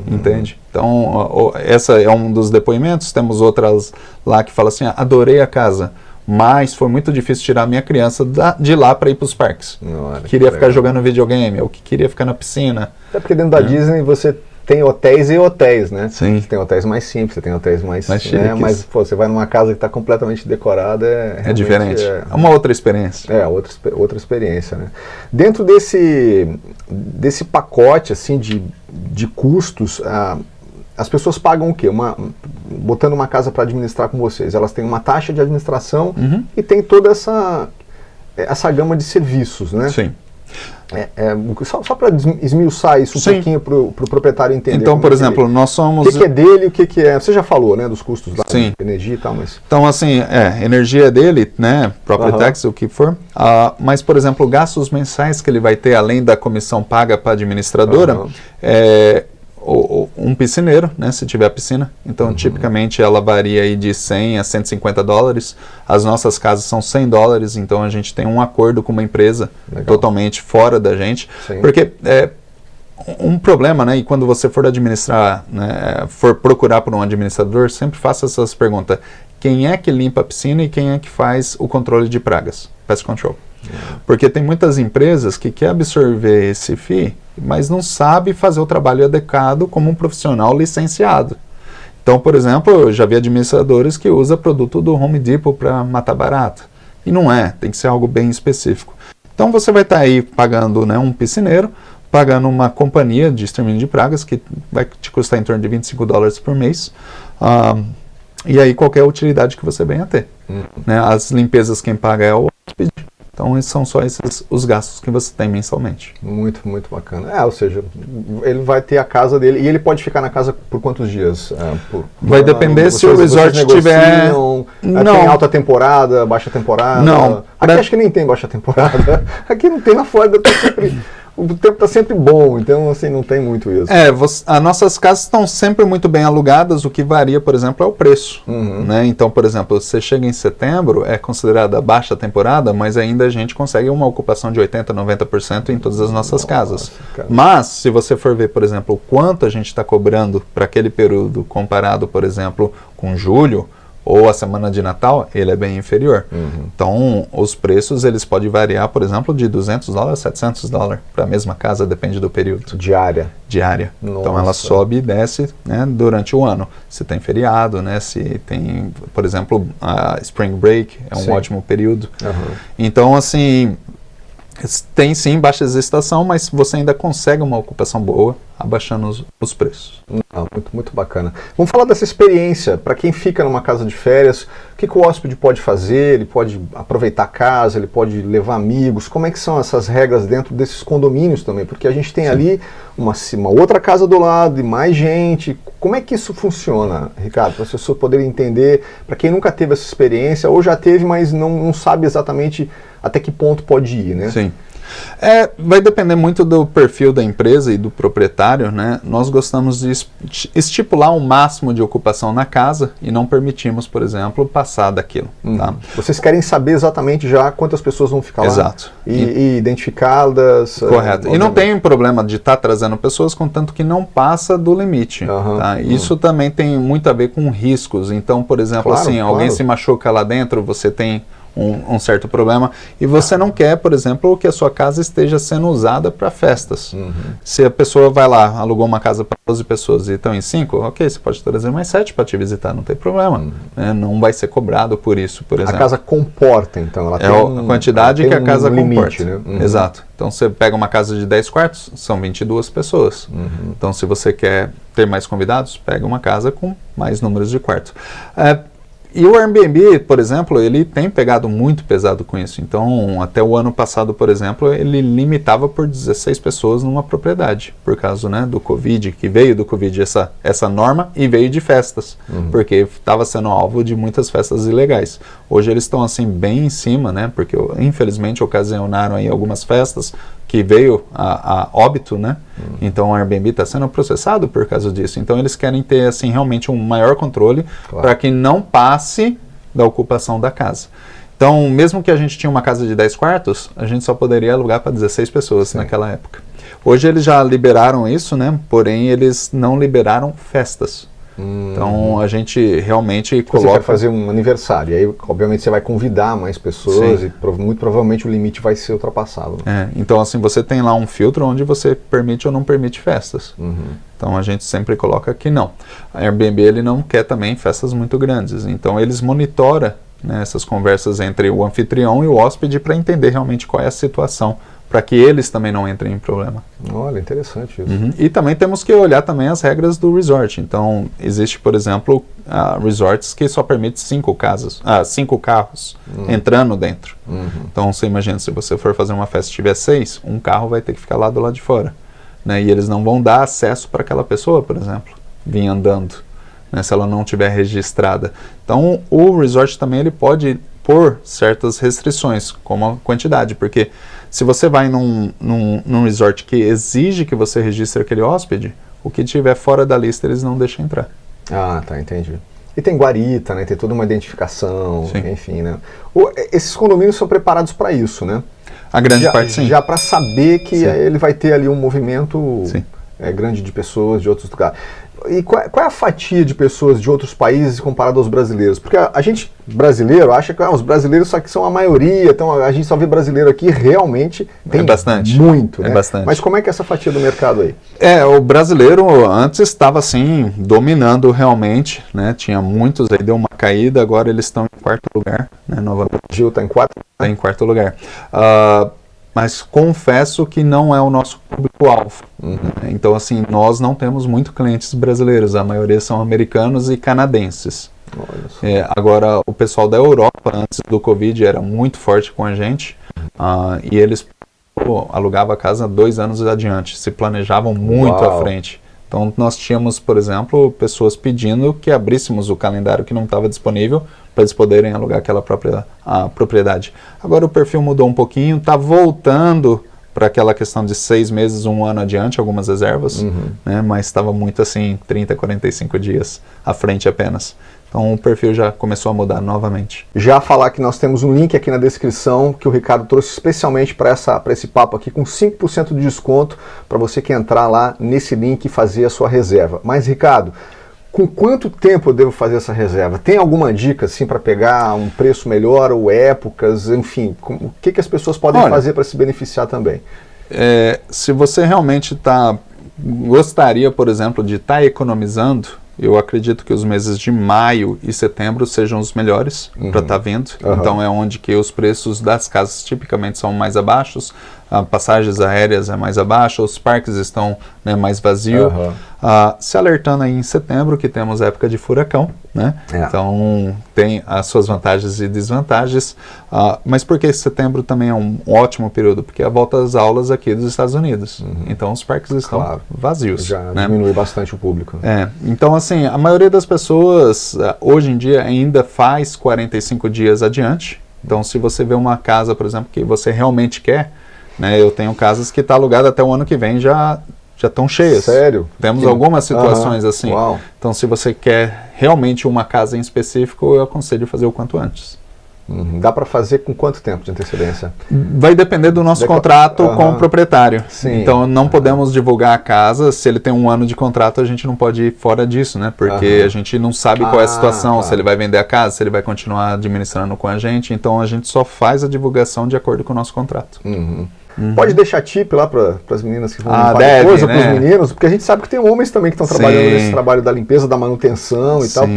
entende? Então essa é um dos depoimentos, temos outras lá que falam assim, adorei a casa, mas foi muito difícil tirar a minha criança de lá para ir para os parques. Queria ficar jogando videogame, ou que queria ficar na piscina. Até porque dentro da Disney você tem hotéis e hotéis, né? Sim. Você tem hotéis mais simples, você tem hotéis mais chiques. Mas pô, você vai numa casa que está completamente decorada, é diferente. É uma outra experiência. Outra experiência, né? Dentro desse pacote assim de custos, as pessoas pagam o quê? Botando uma casa para administrar com vocês, elas têm uma taxa de administração e tem toda essa gama de serviços, né? Sim. Só para esmiuçar isso um pouquinho para o proprietário entender. Então, por exemplo, nós somos... O que é dele, o que é... Você já falou, né, dos custos da energia e tal, mas... Então, assim, energia é dele, né, property tax, o que for. Mas, por exemplo, gastos mensais que ele vai ter, além da comissão paga para a administradora, um piscineiro, né, se tiver piscina. Então, tipicamente, ela varia aí de 100 a 150 dólares. As nossas casas são 100 dólares, então a gente tem um acordo com uma empresa totalmente fora da gente. Sim. Porque um problema, né, e quando você for administrar, né, for procurar por um administrador, sempre faça essas perguntas. Quem é que limpa a piscina e quem é que faz o controle de pragas? Pest Control. Porque tem muitas empresas que querem absorver esse FII, mas não sabe fazer o trabalho adequado como um profissional licenciado. Então, por exemplo, eu já vi administradores que usam produto do Home Depot para matar barata. E não tem que ser algo bem específico. Então você vai estar aí pagando, né, um piscineiro, pagando uma companhia de extermínio de pragas que vai te custar em torno de 25 dólares por mês. E aí qualquer utilidade que você venha a ter. Né? As limpezas quem paga é o hóspede. Então, esses são só os gastos que você tem mensalmente. Muito, muito bacana. Ou seja, ele vai ter a casa dele e ele pode ficar na casa por quantos dias? Vai depender se o resort tiver... Tem alta temporada, baixa temporada? Não. Aqui acho que nem tem baixa temporada. Aqui não tem, na Flórida tá sempre... O tempo está sempre bom, então assim, não tem muito isso. As nossas casas estão sempre muito bem alugadas, o que varia, por exemplo, é o preço. Né? Então, por exemplo, você chega em setembro, é considerada baixa temporada, mas ainda a gente consegue uma ocupação de 80%, 90% em todas as nossas casas. Cara. Mas, se você for ver, por exemplo, o quanto a gente está cobrando para aquele período comparado, por exemplo, com julho, ou a semana de Natal, ele é bem inferior. Então, os preços, eles podem variar, por exemplo, de 200 dólares a 700 dólares para a mesma casa, depende do período. Diária. Nossa. Então, ela sobe e desce, né, durante o ano. Se tem feriado, né, se tem, por exemplo, a Spring Break, é um ótimo período. Então, assim, tem sim baixa estação, mas você ainda consegue uma ocupação boa, abaixando os preços. Muito, muito bacana. Vamos falar dessa experiência, para quem fica numa casa de férias, o que o hóspede pode fazer? Ele pode aproveitar a casa, ele pode levar amigos, como é que são essas regras dentro desses condomínios também? Porque a gente tem ali uma outra casa do lado e mais gente. Como é que isso funciona, Ricardo? Para as pessoas poderem entender, para quem nunca teve essa experiência, ou já teve, mas não sabe exatamente até que ponto pode ir, né? Sim. Vai depender muito do perfil da empresa e do proprietário, né? Nós gostamos de estipular um máximo de ocupação na casa e não permitimos, por exemplo, passar daquilo. Tá? Vocês querem saber exatamente já quantas pessoas vão ficar lá? Exato. E identificá-las? Correto. E não tem problema de estar trazendo pessoas, contanto que não passa do limite. Tá? Isso também tem muito a ver com riscos. Então, por exemplo, alguém se machuca lá dentro, você tem um certo problema, e você não quer, por exemplo, que a sua casa esteja sendo usada para festas. Se a pessoa vai lá, alugou uma casa para 12 pessoas e estão em 5, ok, você pode trazer mais 7 para te visitar, não tem problema. Não vai ser cobrado por isso, por exemplo. A casa comporta, então, ela tem a quantidade que a casa limite, comporta. Né? Exato. Então, você pega uma casa de 10 quartos, são 22 pessoas. Então, se você quer ter mais convidados, pega uma casa com mais números de quartos. E o Airbnb, por exemplo, ele tem pegado muito pesado com isso. Então, até o ano passado, por exemplo, ele limitava por 16 pessoas numa propriedade, por causa, né, do Covid, que veio do Covid essa norma e veio de festas, porque estava sendo alvo de muitas festas ilegais. Hoje eles estão assim bem em cima, né, porque infelizmente ocasionaram aí algumas festas que veio a óbito, né? Então o Airbnb está sendo processado por causa disso. Então eles querem ter assim realmente um maior controle para que não passe da ocupação da casa. Então, mesmo que a gente tinha uma casa de 10 quartos, a gente só poderia alugar para 16 pessoas naquela época. Hoje eles já liberaram isso, né? Porém eles não liberaram festas. Então a gente realmente coloca... Você vai fazer um aniversário, e aí obviamente você vai convidar mais pessoas. Sim. E muito provavelmente o limite vai ser ultrapassado. Então assim, você tem lá um filtro onde você permite ou não permite festas. Então a gente sempre coloca que não. A Airbnb ele não quer também festas muito grandes, então eles monitoram, né, essas conversas entre o anfitrião e o hóspede para entender realmente qual é a situação, para que eles também não entrem em problema. Olha, interessante isso. E também temos que olhar também as regras do resort. Então existe, por exemplo, resorts que só permite 5 carros entrando dentro. Então você imagina, se você for fazer uma festa e tiver 6, um carro vai ter que ficar lá do lado de fora. Né, e eles não vão dar acesso para aquela pessoa, por exemplo, vir andando, né, se ela não tiver registrada. Então o resort também ele pode pôr certas restrições, como a quantidade, porque se você vai num resort que exige que você registre aquele hóspede, o que tiver fora da lista eles não deixam entrar. Ah, tá, entendi. E tem guarita, né, tem toda uma identificação, enfim, né. Esses condomínios são preparados para isso, né? A grande parte sim. Já para saber que ele vai ter ali um movimento grande de pessoas de outros lugares. E qual é a fatia de pessoas de outros países comparado aos brasileiros? Porque a gente, brasileiro, acha que os brasileiros só que são a maioria, então a gente só vê brasileiro aqui, realmente tem bastante. Muito. Né? Bastante. Mas como é que é essa fatia do mercado aí? O brasileiro antes estava assim, dominando realmente, né? Tinha muitos, aí deu uma caída, agora eles estão em 4º lugar, né? Novamente. O Gil está em 4º? Está em 4º lugar. Mas confesso que não é o nosso público-alvo. Então, assim, nós não temos muito clientes brasileiros, a maioria são americanos e canadenses. Agora, o pessoal da Europa, antes do Covid, era muito forte com a gente, e eles alugavam a casa 2 anos adiante, se planejavam muito à frente. Então, nós tínhamos, por exemplo, pessoas pedindo que abríssemos o calendário que não estava disponível para eles poderem alugar aquela propriedade. Agora o perfil mudou um pouquinho, está voltando para aquela questão de 6 meses, 1 ano adiante, algumas reservas, né, mas estava muito assim, 30, 45 dias à frente apenas. Então o perfil já começou a mudar novamente. Já falar que nós temos um link aqui na descrição que o Ricardo trouxe especialmente para esse papo aqui, com 5% de desconto para você que entrar lá nesse link e fazer a sua reserva. Mas Ricardo, com quanto tempo eu devo fazer essa reserva? Tem alguma dica assim para pegar um preço melhor ou épocas, enfim, o que as pessoas podem fazer para se beneficiar também? Se você realmente gostaria, por exemplo, de estar economizando, eu acredito que os meses de maio e setembro sejam os melhores para estar vindo. Então é onde que os preços das casas tipicamente são mais abaixos, passagens aéreas é mais abaixo, os parques estão, né, mais vazios. Se alertando aí em setembro, que temos época de furacão, né? Então tem as suas vantagens e desvantagens. Mas por que setembro também é um ótimo período? Porque é a volta às aulas aqui dos Estados Unidos. Então os parques estão vazios. Já né? diminui bastante o público. Então assim, a maioria das pessoas hoje em dia ainda faz 45 dias adiante. Então se você vê uma casa, por exemplo, que você realmente quer, né, eu tenho casas que está alugada até o ano que vem, já estão cheias. Sério? Temos algumas situações assim. Então se você quer realmente uma casa em específico, eu aconselho fazer o quanto antes. Dá para fazer com quanto tempo de antecedência? Vai depender do nosso contrato com o proprietário. Então não podemos divulgar a casa. Se ele tem 1 ano de contrato, a gente não pode ir fora disso, né? Porque a gente não sabe qual é a situação, se ele vai vender a casa, se ele vai continuar administrando com a gente. Então a gente só faz a divulgação de acordo com o nosso contrato. Pode deixar tip lá para as meninas que vão limpar coisa, para os meninos, porque a gente sabe que tem homens também que estão trabalhando nesse trabalho da limpeza, da manutenção e tal.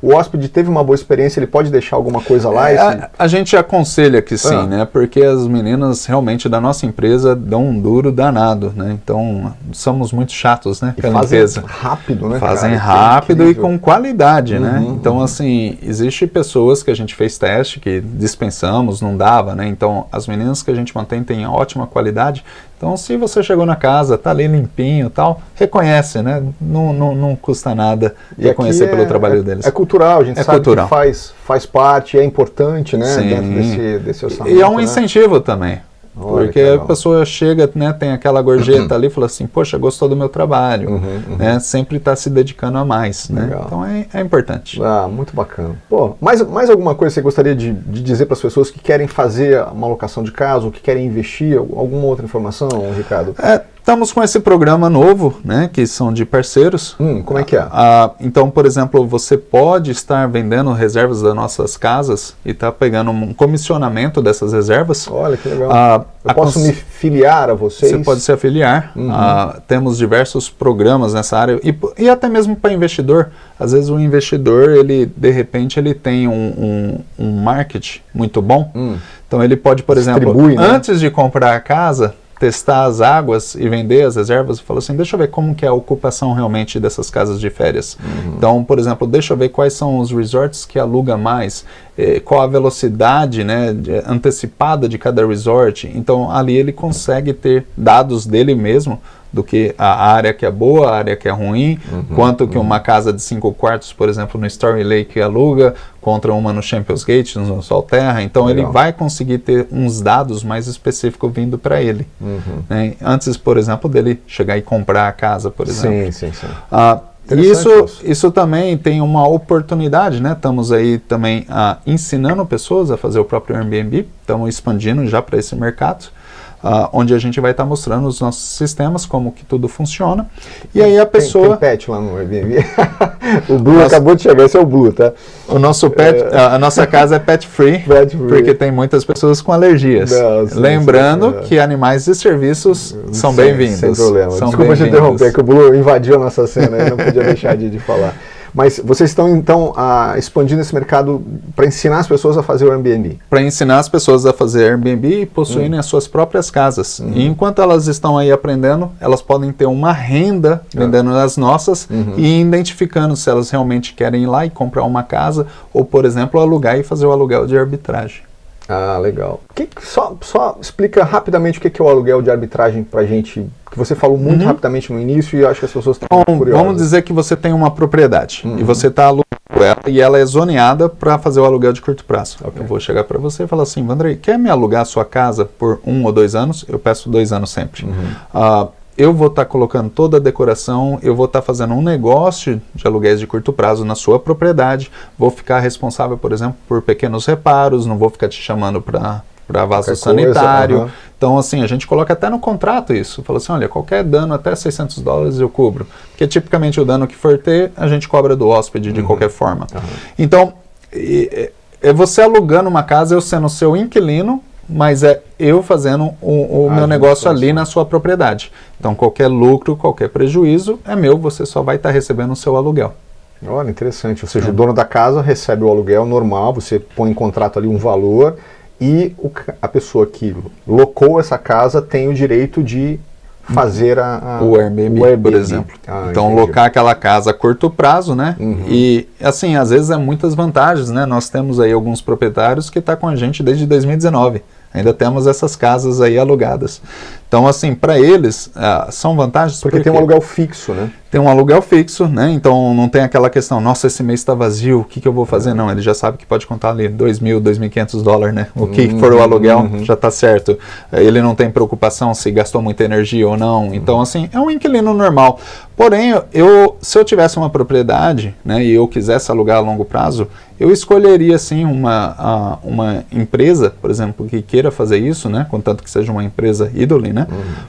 O hóspede teve uma boa experiência, ele pode deixar alguma coisa lá? A gente aconselha que sim, né? Porque as meninas realmente da nossa empresa dão um duro danado, né? Então somos muito chatos, né? E fazem rápido, né? Fazem rápido e com qualidade, né? Então assim, existe pessoas que a gente fez teste, que dispensamos, não dava, né? Então as meninas que a gente mantém têm ótima qualidade. Então se você chegou na casa, tá ali limpinho e tal, reconhece, né? Não custa nada reconhecer pelo trabalho deles. É cultural, a gente sabe que faz parte, é importante, né? Dentro desse orçamento. E é um incentivo também. Porque a pessoa chega, né, tem aquela gorjeta ali e fala assim, poxa, gostou do meu trabalho, né, sempre está se dedicando a mais, né? Então é importante. Muito bacana. Pô, mais alguma coisa que você gostaria de dizer para as pessoas que querem fazer uma locação de casa ou que querem investir? Alguma outra informação, Ricardo? Estamos com esse programa novo, né, que são de parceiros. Como é que é? Então, por exemplo, você pode estar vendendo reservas das nossas casas e estar pegando um comissionamento dessas reservas. Olha, que legal. Eu posso me filiar a vocês? Você pode se afiliar. Temos diversos programas nessa área e até mesmo para investidor. Às vezes o investidor, ele de repente, ele tem um marketing muito bom. Então ele pode, por exemplo, antes de comprar a casa, testar as águas e vender as reservas e falar assim, deixa eu ver como que é a ocupação realmente dessas casas de férias. Então, por exemplo, deixa eu ver quais são os resorts que aluga mais, qual a velocidade, né, antecipada de cada resort. Então, ali ele consegue ter dados dele mesmo, do que a área que é boa, a área que é ruim, quanto que uma casa de 5 quartos, por exemplo, no Story Lake aluga, contra uma no Champions Gate, no Sol Terra. Então Legal. Ele vai conseguir ter uns dados mais específicos vindo para ele. Né? Antes, por exemplo, dele chegar e comprar a casa, por exemplo. Sim. Isso também tem uma oportunidade, né? Estamos aí também ensinando pessoas a fazer o próprio Airbnb, estamos expandindo já para esse mercado. Onde a gente vai estar mostrando os nossos sistemas, como que tudo funciona. E aí a pessoa... Tem pet lá no Airbnb. O Blue acabou de chegar, esse é o Blue, tá? O nosso pet, a nossa casa é pet free, porque tem muitas pessoas com alergias. Lembrando que animais e serviços são bem-vindos. Sem problema. Desculpa te interromper, que o Blue invadiu a nossa cena e não podia deixar de falar. Mas vocês estão, então, expandindo esse mercado para ensinar as pessoas a fazer o Airbnb? Para ensinar as pessoas a fazer Airbnb e possuírem as suas próprias casas. E enquanto elas estão aí aprendendo, elas podem ter uma renda vendendo as nossas e identificando se elas realmente querem ir lá e comprar uma casa ou, por exemplo, alugar e fazer o aluguel de arbitragem. Legal. Só explica rapidamente o que é o aluguel de arbitragem para a gente, que você falou muito rapidamente no início e acho que as pessoas estão curiosas. Vamos dizer que você tem uma propriedade e você está alugando ela e ela é zoneada para fazer o aluguel de curto prazo. Eu vou chegar para você e falar assim, Vandrei, quer me alugar a sua casa por 1 ou 2 anos? Eu peço 2 anos sempre. Eu vou estar colocando toda a decoração, eu vou estar fazendo um negócio de aluguéis de curto prazo na sua propriedade, vou ficar responsável, por exemplo, por pequenos reparos, não vou ficar te chamando para vaso sanitário. Então, assim, a gente coloca até no contrato isso. Fala assim, olha, qualquer dano até $600 eu cubro. Porque tipicamente o dano que for ter, a gente cobra do hóspede de qualquer forma. Então, é você alugando uma casa, eu sendo seu inquilino, mas é eu fazendo o meu negócio ali na sua propriedade. Então, qualquer lucro, qualquer prejuízo é meu, você só vai estar recebendo o seu aluguel. Olha, interessante. Ou seja, o dono da casa recebe o aluguel normal, você põe em contrato ali um valor e a pessoa que locou essa casa tem o direito de fazer o Airbnb, por exemplo. Então, entendi. Locar aquela casa a curto prazo, né? E, assim, às vezes é muitas vantagens, né? Nós temos aí alguns proprietários que estão com a gente desde 2019. Ainda temos essas casas aí alugadas. Então, assim, para eles, são vantagens... Porque tem um aluguel fixo, né? Tem um aluguel fixo, né? Então, não tem aquela questão, nossa, esse mês está vazio, o que eu vou fazer? Não, ele já sabe que pode contar ali $2.000, $2.500, né? O que for o aluguel, já está certo. Ele não tem preocupação se gastou muita energia ou não. Então, assim, é um inquilino normal. Porém, se eu tivesse uma propriedade, né, e eu quisesse alugar a longo prazo, eu escolheria, sim, uma empresa, por exemplo, que queira fazer isso, né? Contanto que seja uma empresa ídole, né?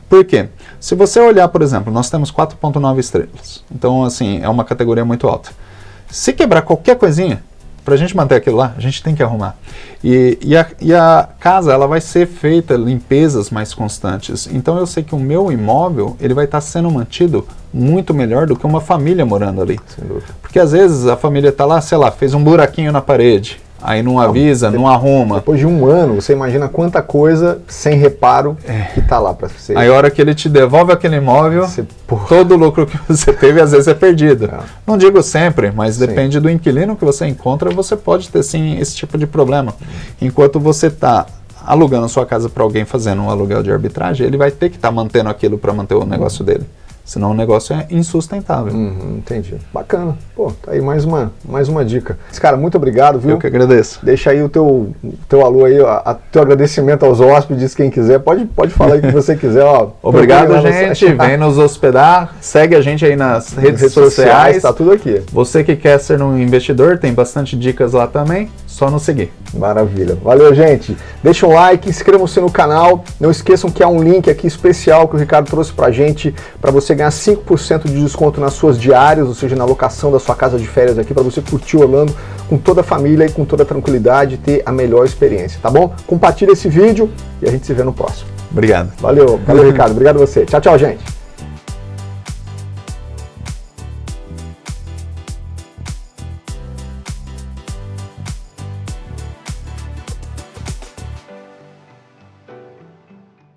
Por quê? Se você olhar, por exemplo, nós temos 4.9 estrelas. Então, assim, é uma categoria muito alta. Se quebrar qualquer coisinha, para a gente manter aquilo lá, a gente tem que arrumar. E a casa, ela vai ser feita limpezas mais constantes. Então, eu sei que o meu imóvel, ele vai estar sendo mantido muito melhor do que uma família morando ali. Sem dúvida. Porque, às vezes, a família está lá, sei lá, fez um buraquinho na parede. Aí não avisa, não arruma. Depois de 1 ano, você imagina quanta coisa sem reparo que está lá para você. Aí a hora que ele te devolve aquele imóvel, todo o lucro que você teve às vezes é perdido. Não digo sempre, mas depende do inquilino que você encontra, você pode ter sim esse tipo de problema. Enquanto você está alugando a sua casa para alguém fazendo um aluguel de arbitragem, ele vai ter que estar mantendo aquilo para manter o negócio dele. Senão o negócio é insustentável. Entendi. Bacana. Pô, tá aí mais uma dica. Cara, muito obrigado, viu? Eu que agradeço. Deixa aí o teu alô aí, teu agradecimento aos hóspedes, quem quiser. Pode falar aí o que você quiser. Obrigado, gente. Vem nos hospedar. Segue a gente aí nas redes sociais. Tá tudo aqui. Você que quer ser um investidor, tem bastante dicas lá também. Só nos seguir. Maravilha. Valeu, gente. Deixa um like, inscrevam-se no canal. Não esqueçam que há um link aqui especial que o Ricardo trouxe pra gente, para você ganhar 5% de desconto nas suas diárias, ou seja, na locação da sua casa de férias aqui, para você curtir Orlando com toda a família e com toda a tranquilidade, ter a melhor experiência, tá bom? Compartilha esse vídeo e a gente se vê no próximo. Obrigado. Valeu, Ricardo. Obrigado a você. Tchau, tchau, gente.